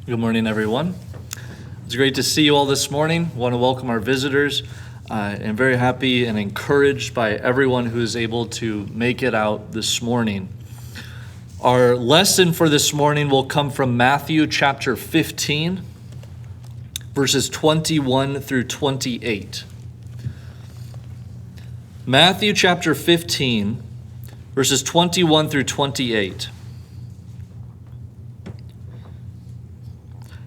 Good morning, everyone. It's great to see you all this morning. I want to welcome our visitors. I'm very happy and encouraged by everyone who is able to make it out this morning. Our lesson for this morning will come from Matthew chapter 15, verses 21 through 28. Matthew chapter 15, verses 21 through 28.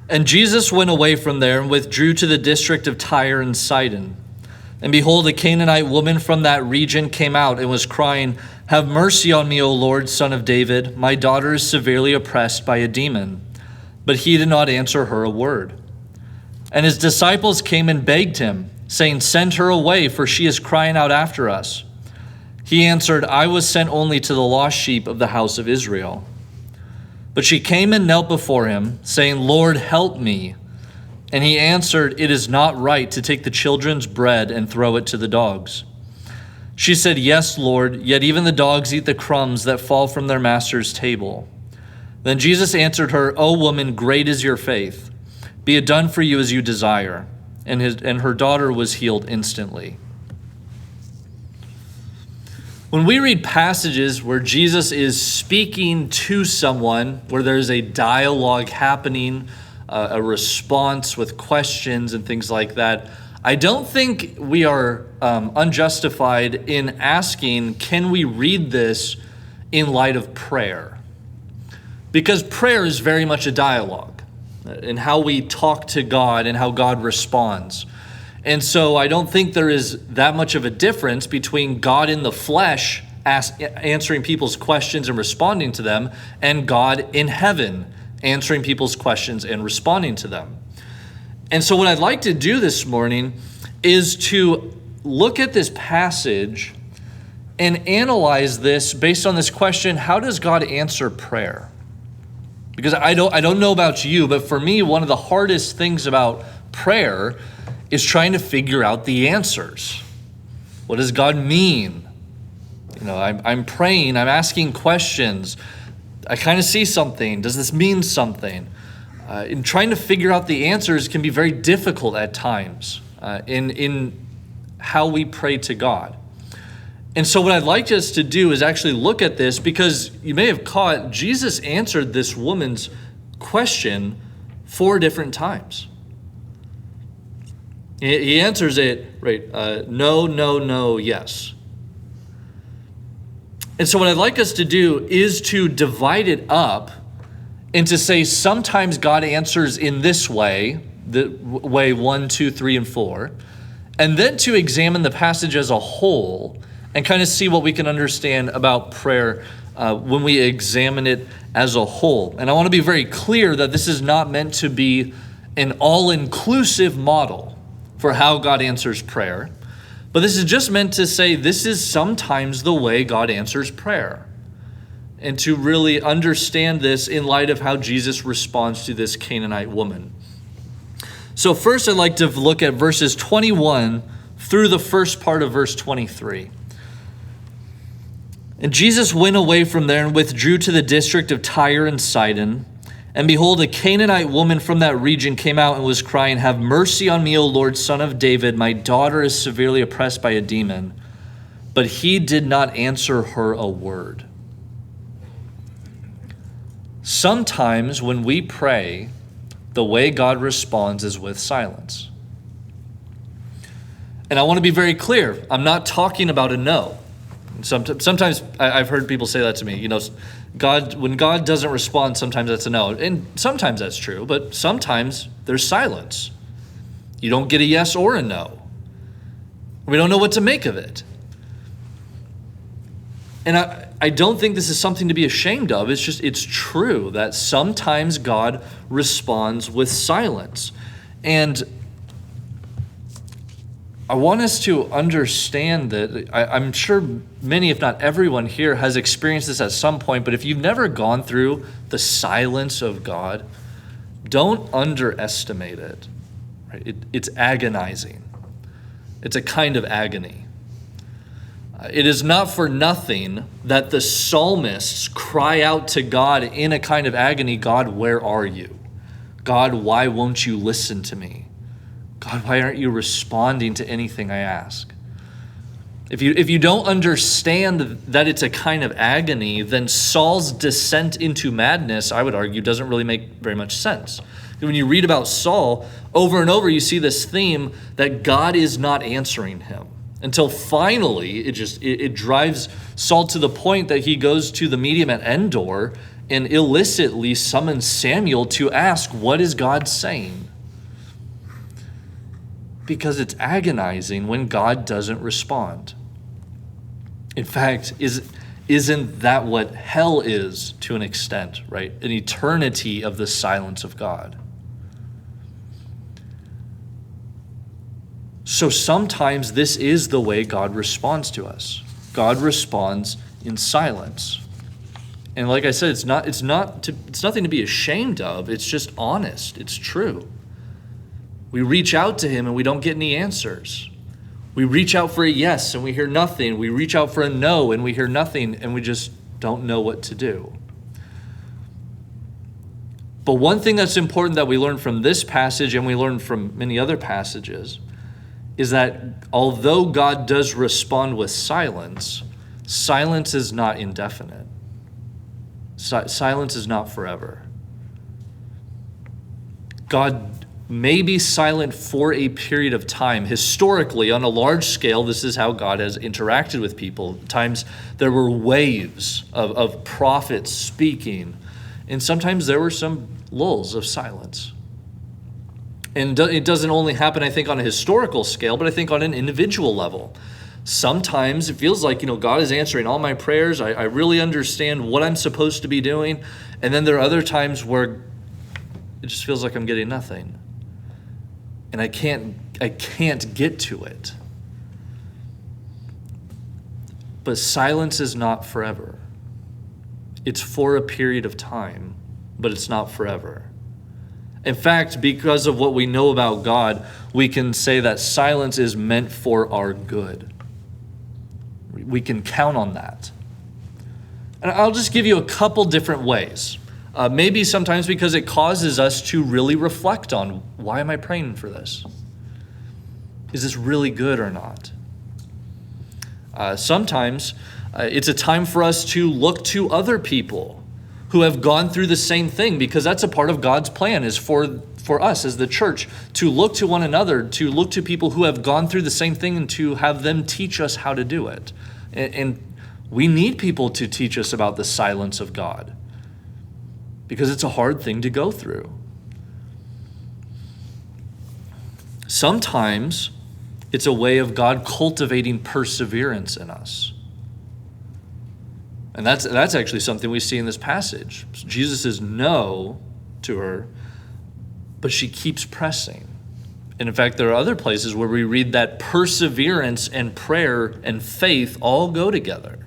And Jesus went away from there and withdrew to the district of Tyre and Sidon. And behold, a Canaanite woman from that region came out and was crying, "Have mercy on me, O Lord, Son of David. My daughter is severely oppressed by a demon." But he did not answer her a word. And his disciples came and begged him, saying, "Send her away, for she is crying out after us." He answered, "I was sent only to the lost sheep of the house of Israel." But she came and knelt before him, saying, "Lord, help me." And he answered, "It is not right to take the children's bread and throw it to the dogs." She said, "Yes, Lord, yet even the dogs eat the crumbs that fall from their master's table." Then Jesus answered her, "O woman, great is your faith. Be it done for you as you desire." And her daughter was healed instantly. When we read passages where Jesus is speaking to someone, where there's a dialogue happening, a response with questions and things like that, I don't think we are unjustified in asking, can we read this in light of prayer? Because prayer is very much a dialogue in how we talk to God and how God responds. And so I don't think there is that much of a difference between God in the flesh answering people's questions and responding to them, and God in heaven answering people's questions and responding to them. And so what I'd like to do this morning is to look at this passage and analyze this based on this question: how does God answer prayer? Because I don't know about you, but for me, one of the hardest things about prayer is trying to figure out the answers. What does God mean? I'm praying, I'm asking questions. I kind of see something. Does this mean something? In trying to figure out the answers can be very difficult at times in how we pray to God. And so what I'd like us to do is actually look at this, because you may have caught Jesus answered this woman's question 4 different times. He answers it, right, no, no, no, yes. And so what I'd like us to do is to divide it up and to say sometimes God answers in this way, the way 1, 2, 3, and 4, and then to examine the passage as a whole and kind of see what we can understand about prayer when we examine it as a whole. And I want to be very clear that this is not meant to be an all-inclusive model for how God answers prayer. But this is just meant to say this is sometimes the way God answers prayer, and to really understand this in light of how Jesus responds to this Canaanite woman. So first I'd like to look at verses 21 through the first part of verse 23. And Jesus went away from there and withdrew to the district of Tyre and Sidon. And behold, a Canaanite woman from that region came out and was crying, "Have mercy on me, O Lord, Son of David. My daughter is severely oppressed by a demon." But he did not answer her a word. Sometimes when we pray, the way God responds is with silence. And I want to be very clear. I'm not talking about a no. Sometimes I've heard people say that to me. When God doesn't respond, sometimes that's a no. And sometimes that's true, but sometimes there's silence. You don't get a yes or a no. We don't know what to make of it. And I don't think this is something to be ashamed of. It's true that sometimes God responds with silence. And I want us to understand that I'm sure many, if not everyone here, has experienced this at some point, but if you've never gone through the silence of God, don't underestimate it. Right? It's agonizing. It's a kind of agony. It is not for nothing that the psalmists cry out to God in a kind of agony, "God, where are you? God, why won't you listen to me? God, why aren't you responding to anything I ask? If you don't understand that it's a kind of agony, then Saul's descent into madness, I would argue, doesn't really make very much sense. When you read about Saul, over and over you see this theme that God is not answering him. Until finally, it drives Saul to the point that he goes to the medium at Endor and illicitly summons Samuel to ask, what is God saying? Because it's agonizing when God doesn't respond. In fact, isn't that what hell is to an extent, right? An eternity of the silence of God. So sometimes this is the way God responds to us. God responds in silence. And like I said, it's nothing to be ashamed of. It's just honest. It's true. We reach out to him and we don't get any answers. We reach out for a yes and we hear nothing. We reach out for a no and we hear nothing, and we just don't know what to do. But one thing that's important that we learn from this passage, and we learn from many other passages, is that although God does respond with silence, silence is not indefinite. Silence is not forever. God may be silent for a period of time. Historically, on a large scale, this is how God has interacted with people. At times there were waves of prophets speaking, and sometimes there were some lulls of silence. And it doesn't only happen, I think, on a historical scale, but I think on an individual level. Sometimes it feels like, God is answering all my prayers. I really understand what I'm supposed to be doing. And then there are other times where it just feels like I'm getting nothing. And I can't get to it. But silence is not forever. It's for a period of time, but it's not forever. In fact, because of what we know about God, we can say that silence is meant for our good. We can count on that. And I'll just give you a couple different ways. Maybe sometimes because it causes us to really reflect on, why am I praying for this? Is this really good or not? Sometimes it's a time for us to look to other people who have gone through the same thing, because that's a part of God's plan, is for us as the church to look to one another, to look to people who have gone through the same thing and to have them teach us how to do it. And we need people to teach us about the silence of God, because it's a hard thing to go through. Sometimes it's a way of God cultivating perseverance in us. And that's actually something we see in this passage. Jesus says no to her, but she keeps pressing. And in fact, there are other places where we read that perseverance and prayer and faith all go together.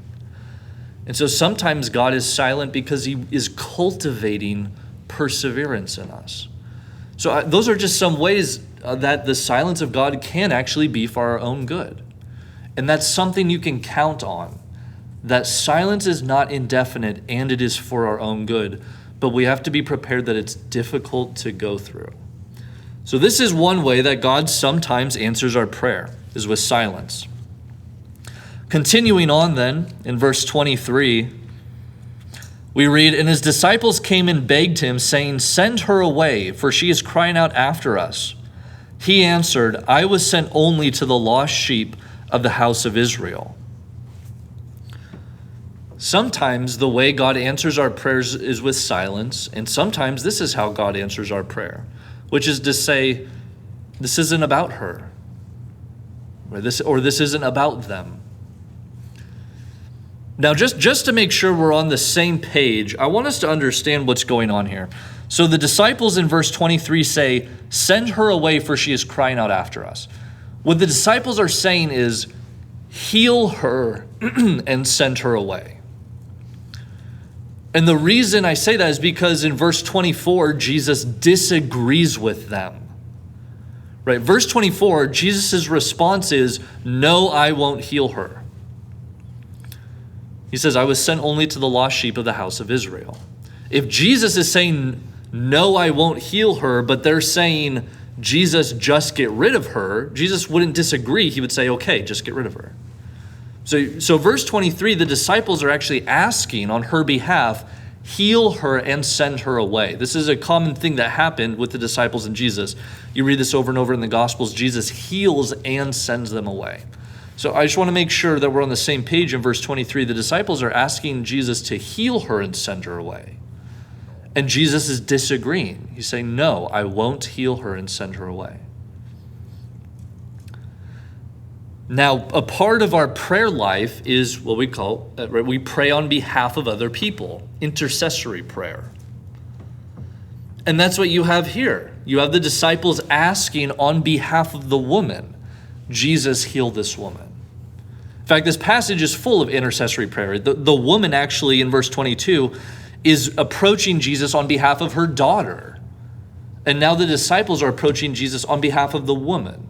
And so sometimes God is silent because he is cultivating perseverance in us. So those are just some ways that the silence of God can actually be for our own good. And that's something you can count on. That silence is not indefinite and it is for our own good, but we have to be prepared that it's difficult to go through. So this is one way that God sometimes answers our prayer, is with silence. Continuing on then, in verse 23, we read, "And his disciples came and begged him, saying, 'Send her away, for she is crying out after us.' He answered, 'I was sent only to the lost sheep of the house of Israel.'" Sometimes the way God answers our prayers is with silence, and sometimes this is how God answers our prayer, which is to say, this isn't about her, or this isn't about them. Now, just to make sure we're on the same page, I want us to understand what's going on here. So the disciples in verse 23 say, "Send her away, for she is crying out after us." What the disciples are saying is, heal her and send her away. And the reason I say that is because in verse 24, Jesus disagrees with them. Right? Verse 24, Jesus' response is, "No, I won't heal her." He says, "I was sent only to the lost sheep of the house of Israel." If Jesus is saying, no, I won't heal her, but they're saying, Jesus, just get rid of her, Jesus wouldn't disagree. He would say, okay, just get rid of her. So verse 23, the disciples are actually asking on her behalf, heal her and send her away. This is a common thing that happened with the disciples and Jesus. You read this over and over in the Gospels. Jesus heals and sends them away. So I just want to make sure that we're on the same page in verse 23. The disciples are asking Jesus to heal her and send her away. And Jesus is disagreeing. He's saying, no, I won't heal her and send her away. Now, a part of our prayer life is what we call, we pray on behalf of other people, intercessory prayer. And that's what you have here. You have the disciples asking on behalf of the woman, Jesus, heal this woman. In fact, this passage is full of intercessory prayer. The woman actually in verse 22 is approaching Jesus on behalf of her daughter. And now the disciples are approaching Jesus on behalf of the woman.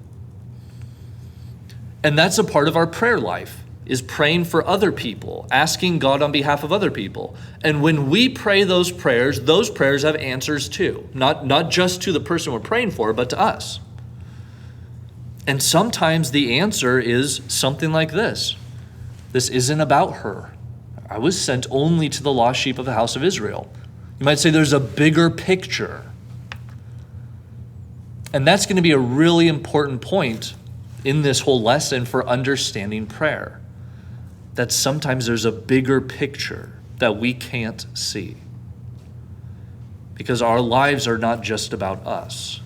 And that's a part of our prayer life, is praying for other people, asking God on behalf of other people. And when we pray those prayers have answers too. Not just to the person we're praying for, but to us. And sometimes the answer is something like this. This isn't about her. I was sent only to the lost sheep of the house of Israel. You might say there's a bigger picture. And that's going to be a really important point in this whole lesson for understanding prayer. That sometimes there's a bigger picture that we can't see. Because our lives are not just about us.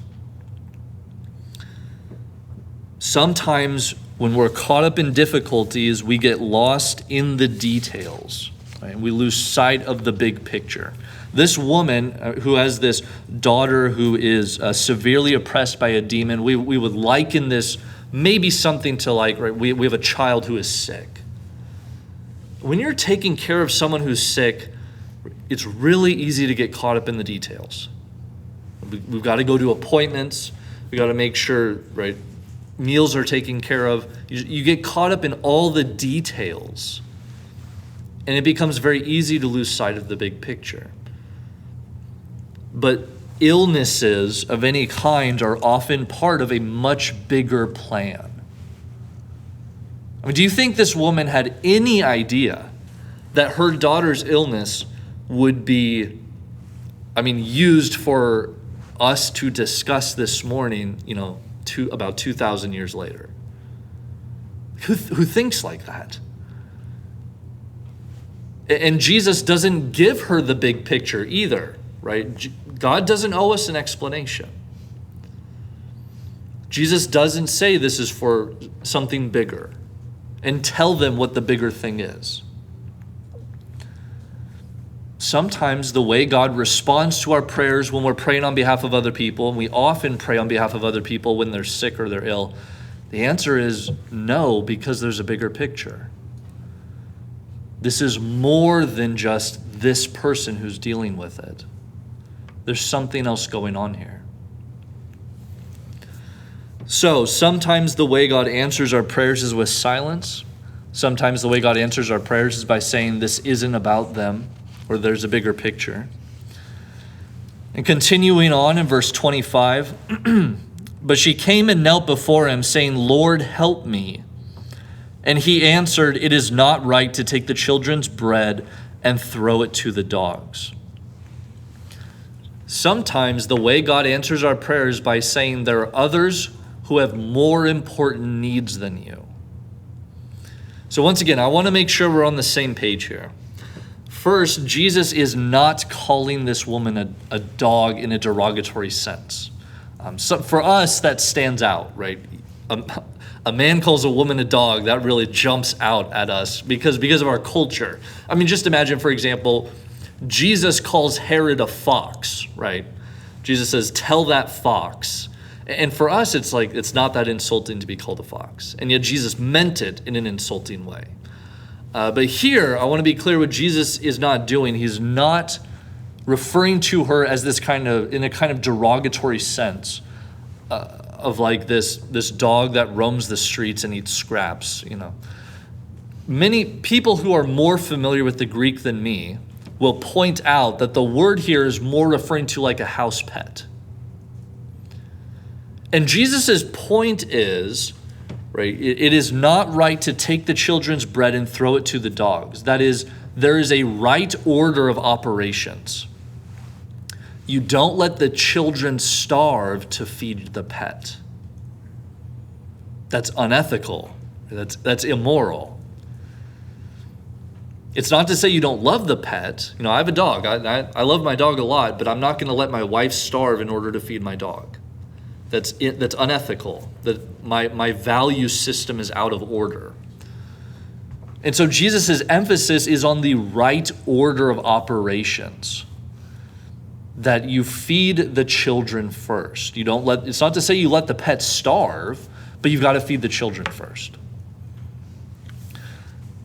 Sometimes when we're caught up in difficulties, we get lost in the details. Right? We lose sight of the big picture. This woman who has this daughter who is severely oppressed by a demon, we would liken this maybe something to like, right, we have a child who is sick. When you're taking care of someone who's sick, it's really easy to get caught up in the details. We've got to go to appointments. We got to make sure, right, meals are taken care of. You get caught up in all the details. And it becomes very easy to lose sight of the big picture. But illnesses of any kind are often part of a much bigger plan. I mean, do you think this woman had any idea that her daughter's illness would be, used for us to discuss this morning, about 2,000 years later? Who thinks like that? And Jesus doesn't give her the big picture either, right? God doesn't owe us an explanation. Jesus doesn't say this is for something bigger and tell them what the bigger thing is. Sometimes the way God responds to our prayers when we're praying on behalf of other people, and we often pray on behalf of other people when they're sick or they're ill, the answer is no, because there's a bigger picture. This is more than just this person who's dealing with it. There's something else going on here. So sometimes the way God answers our prayers is with silence. Sometimes the way God answers our prayers is by saying this isn't about them, or there's a bigger picture. And continuing on in verse 25, but she came and knelt before him, saying, Lord, help me. And he answered, it is not right to take the children's bread and throw it to the dogs. Sometimes the way God answers our prayers by saying there are others who have more important needs than you. So once again, I want to make sure we're on the same page here. First, Jesus is not calling this woman a dog in a derogatory sense. So for us, that stands out, right? A man calls a woman a dog, that really jumps out at us because of our culture. Just imagine, for example, Jesus calls Herod a fox, right? Jesus says, tell that fox. And for us, it's like, it's not that insulting to be called a fox. And yet Jesus meant it in an insulting way. But here, I want to be clear what Jesus is not doing. He's not referring to her as in a kind of derogatory sense of like this dog that roams the streets and eats scraps, Many people who are more familiar with the Greek than me will point out that the word here is more referring to like a house pet. And Jesus' point is, right, it is not right to take the children's bread and throw it to the dogs. That is, there is a right order of operations. You don't let the children starve to feed the pet. That's unethical. That's immoral. It's not to say you don't love the pet. I have a dog. I love my dog a lot, but I'm not going to let my wife starve in order to feed my dog. That's unethical. That my value system is out of order. And so Jesus' emphasis is on the right order of operations. That you feed the children first. It's not to say you let the pet starve, but you've got to feed the children first.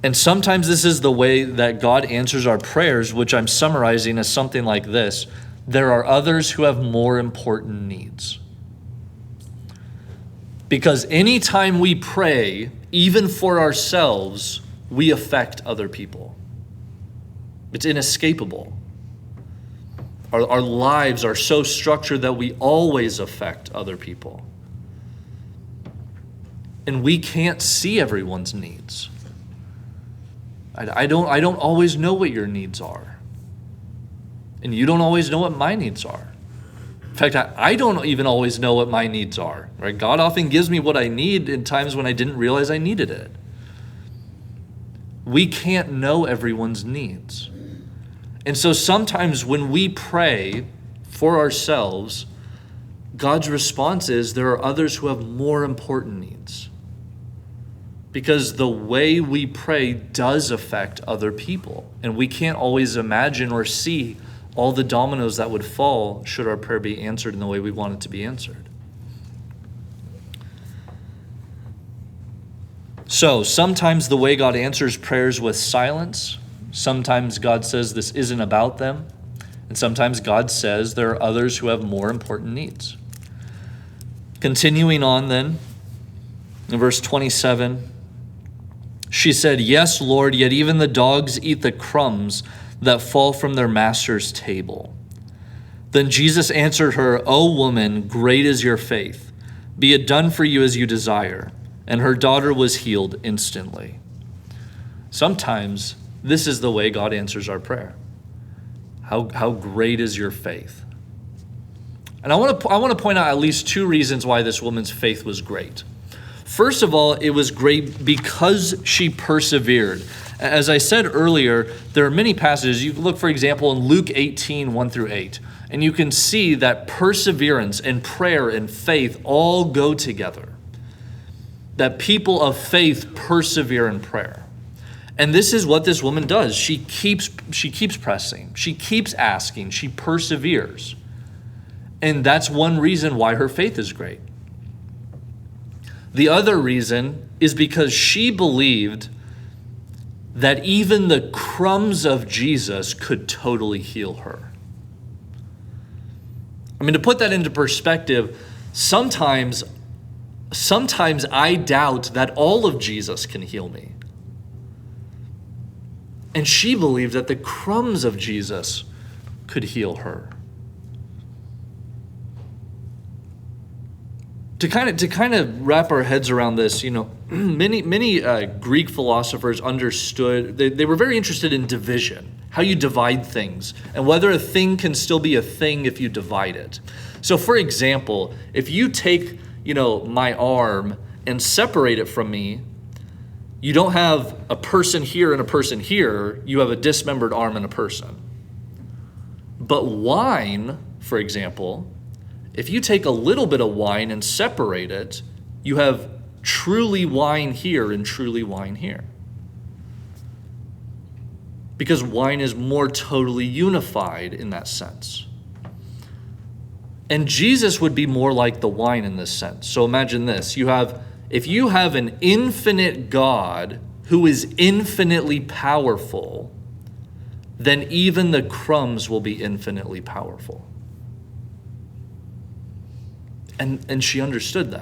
And sometimes this is the way that God answers our prayers, which I'm summarizing as something like this. There are others who have more important needs. Because anytime we pray, even for ourselves, we affect other people. It's inescapable. Our lives are so structured that we always affect other people. And we can't see everyone's needs. I don't always know what your needs are. And you don't always know what my needs are. In fact, I don't even always know what my needs are. Right? God often gives me what I need in times when I didn't realize I needed it. We can't know everyone's needs. And so sometimes when we pray for ourselves, God's response is there are others who have more important needs. Because the way we pray does affect other people. And we can't always imagine or see all the dominoes that would fall should our prayer be answered in the way we want it to be answered. So sometimes the way God answers prayers with silence. Sometimes God says this isn't about them. And sometimes God says there are others who have more important needs. Continuing on then, in verse 27, she said, "Yes, Lord, yet even the dogs eat the crumbs that fall from their master's table." Then Jesus answered her, "O woman, great is your faith. Be it done for you as you desire." And her daughter was healed instantly. Sometimes this is the way God answers our prayer. How great is your faith? And I want to point out at least two reasons why this woman's faith was great. First of all, it was great because she persevered. As I said earlier, there are many passages. You look, for example, in Luke 18, 1-8, and you can see that perseverance and prayer and faith all go together. That people of faith persevere in prayer. And this is what this woman does. She keeps pressing. She keeps asking. She perseveres. And that's one reason why her faith is great. The other reason is because she believed that even the crumbs of Jesus could totally heal her. I mean, to put that into perspective, sometimes I doubt that all of Jesus can heal me. And she believed that the crumbs of Jesus could heal her. To kind of wrap our heads around this, many Greek philosophers understood, they were very interested in division, how you divide things, and whether a thing can still be a thing if you divide it. So for example, if you take, my arm and separate it from me, you don't have a person here and a person here, you have a dismembered arm and a person. But wine, for example, if you take a little bit of wine and separate it, you have truly wine here and truly wine here. Because wine is more totally unified in that sense. And Jesus would be more like the wine in this sense. So imagine this. If you have an infinite God who is infinitely powerful, then even the crumbs will be infinitely powerful. And she understood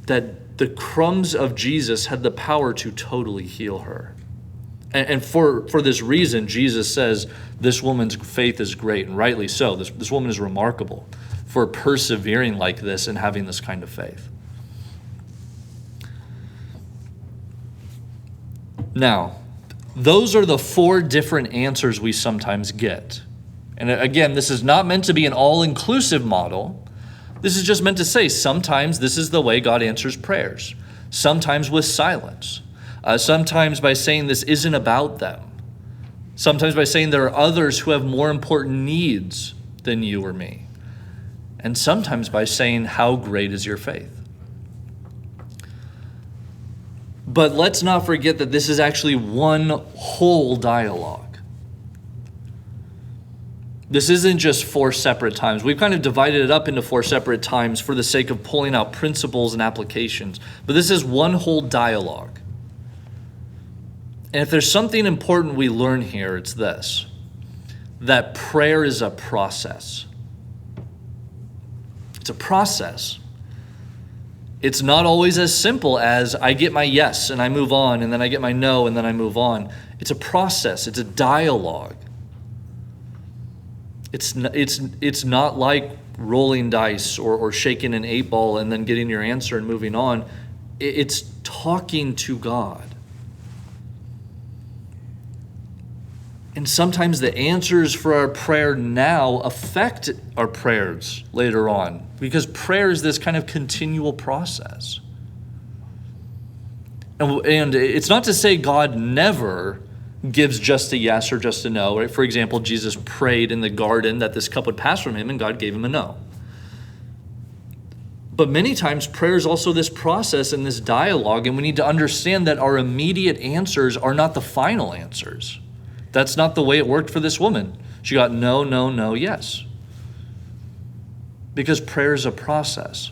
that the crumbs of Jesus had the power to totally heal her. And for this reason, Jesus says this woman's faith is great, and rightly so. This woman is remarkable for persevering like this and having this kind of faith. Now, those are the 4 different answers we sometimes get. And again, this is not meant to be an all-inclusive model. This is just meant to say sometimes this is the way God answers prayers. Sometimes with silence. Sometimes by saying this isn't about them. Sometimes by saying there are others who have more important needs than you or me. And sometimes by saying, how great is your faith? But let's not forget that this is actually one whole dialogue. This isn't just 4 separate times. We've kind of divided it up into 4 separate times for the sake of pulling out principles and applications. But this is one whole dialogue. And if there's something important we learn here, it's this: that prayer is a process. It's a process. It's not always as simple as I get my yes and I move on, and then I get my no and then I move on. It's a process. It's a dialogue. It's not like rolling dice or shaking an 8-ball and then getting your answer and moving on. It's talking to God. And sometimes the answers for our prayer now affect our prayers later on, because prayer is this kind of continual process. And it's not to say God never gives just a yes or just a no. Right? For example, Jesus prayed in the garden that this cup would pass from him, and God gave him a no. But many times prayer is also this process and this dialogue, and we need to understand that our immediate answers are not the final answers. That's not the way it worked for this woman. She got no, no, no, yes. Because prayer is a process.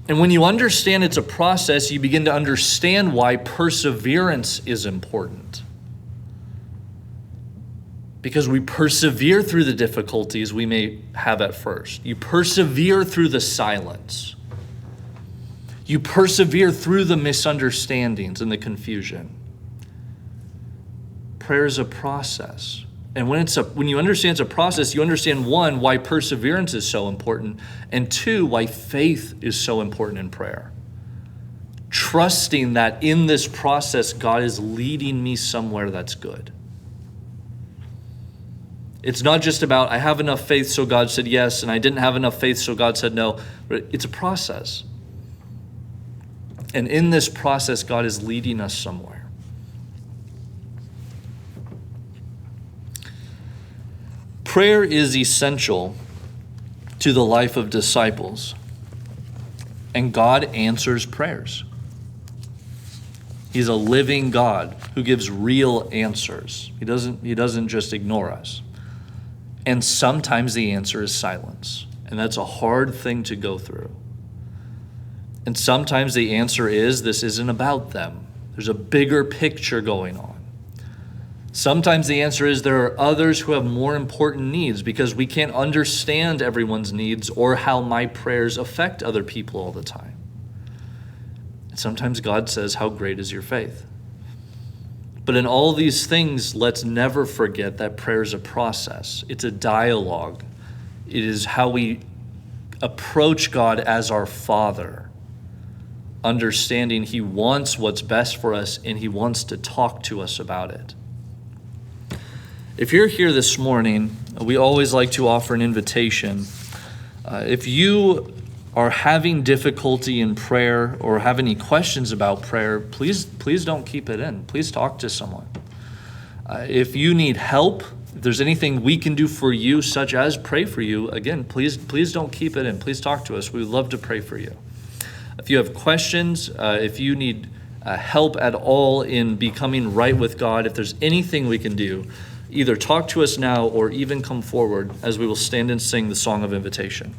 And when you understand it's a process, you begin to understand why perseverance is important. Because we persevere through the difficulties we may have at first. You persevere through the silence. You persevere through the misunderstandings and the confusion. Prayer is a process. And when you understand it's a process, you understand, 1, why perseverance is so important, and 2, why faith is so important in prayer. Trusting that in this process, God is leading me somewhere that's good. It's not just about, I have enough faith, so God said yes, and I didn't have enough faith, so God said no. But it's a process. And in this process, God is leading us somewhere. Prayer is essential to the life of disciples, and God answers prayers. He's a living God who gives real answers. He doesn't just ignore us. And sometimes the answer is silence, and that's a hard thing to go through. And sometimes the answer is, this isn't about them. There's a bigger picture going on. Sometimes the answer is there are others who have more important needs, because we can't understand everyone's needs or how my prayers affect other people all the time. And sometimes God says, how great is your faith? But in all these things, let's never forget that prayer is a process. It's a dialogue. It is how we approach God as our Father, understanding He wants what's best for us and He wants to talk to us about it. If you're here this morning, we always like to offer an invitation. If you are having difficulty in prayer or have any questions about prayer, please don't keep it in. Please talk to someone. If you need help, if there's anything we can do for you, such as pray for you, again, please don't keep it in. Please talk to us. We would love to pray for you. If you have questions, if you need help at all in becoming right with God, if there's anything we can do, either talk to us now or even come forward as we will stand and sing the song of invitation.